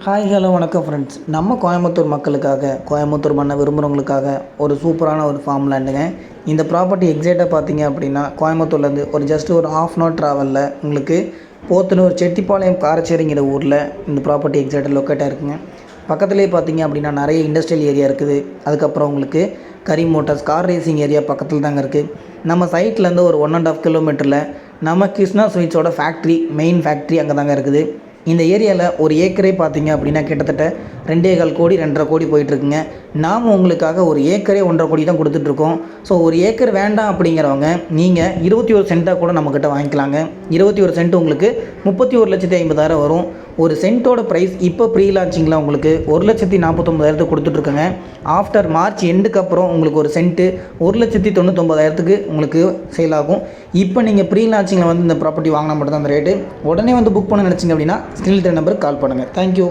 Hi hello வணக்கம் friends. நம்ம கோயம்புத்தூர் மக்களுக்காக, கோயம்புத்தூர் மண்ணை விரும்புகிறவங்களுக்காக ஒரு சூப்பரான ஒரு ஃபார்ம் லேண்டுங்க. இந்த ப்ராப்பர்ட்டி எக்ஸாக்டாக பார்த்தீங்க அப்படின்னா கோயம்புத்தூர்லேருந்து ஒரு ஜஸ்ட் ஒரு ½ hour ட்ராவலில் உங்களுக்கு போத்தனூர் செட்டிப்பாளையம் காரச்சேரிங்கிற ஊரில் இந்த ப்ராப்பர்ட்டி எக்ஸாக்டாக லொக்கேட்டாக இருக்குங்க. பக்கத்துலேயே பார்த்தீங்க அப்படின்னா நிறைய இண்டஸ்ட்ரியல் ஏரியா இருக்குது. அதுக்கப்புறம் உங்களுக்கு கரி மோட்டார்ஸ் கார் ரேசிங் ஏரியா பக்கத்தில் தாங்க இருக்குது. நம்ம சைட்லேருந்து ஒரு 1.5 கிலோமீட்டரில் நம்ம கிருஷ்ணா ஸ்வீட்ஸோட ஃபேக்ட்ரி, மெயின் ஃபேக்ட்ரி அங்கே தாங்க இருக்குது. இந்த ஏரியாவில் ஒரு ஏக்கரே பார்த்தீங்க அப்படின்னா கிட்டத்தட்ட 2.25 கோடி 2.5 கோடி போயிட்டுருக்குங்க. நாம் உங்களுக்காக ஒரு ஏக்கரே 1.5 கோடி தான் கொடுத்துட்ருக்கோம். ஸோ ஒரு ஏக்கர் வேண்டாம் அப்படிங்கிறவங்க நீங்கள் 21 சென்ட்டாக கூட நம்மக்கிட்ட வாங்கிக்கலாங்க. 21 சென்ட் உங்களுக்கு 31,50,000 வரும். ஒரு சென்ட்டோட ப்ரைஸ் இப்போ ப்ரீ லான்ச்சிங்கில் உங்களுக்கு 1,49,000 கொடுத்துட்ருக்குங்க. ஆஃப்டர் மார்ச் எண்டுக்கு அப்புறம் உங்களுக்கு ஒரு சென்ட்டு 1,99,000 உங்களுக்கு சேல் ஆகும். இப்போ நீங்கள் ப்ரீ லான்ச்சிங்கில் வந்து இந்த ப்ராப்பர்ட்டி வாங்கினா மட்டும் தான் அந்த ரேட்டு. உடனே வந்து புக் பண்ண நினச்சிங்க அப்படின்னா ஸ்க்ரீனில் நம்பருக்கு கால் பண்ணுங்கள். தேங்க்யூ.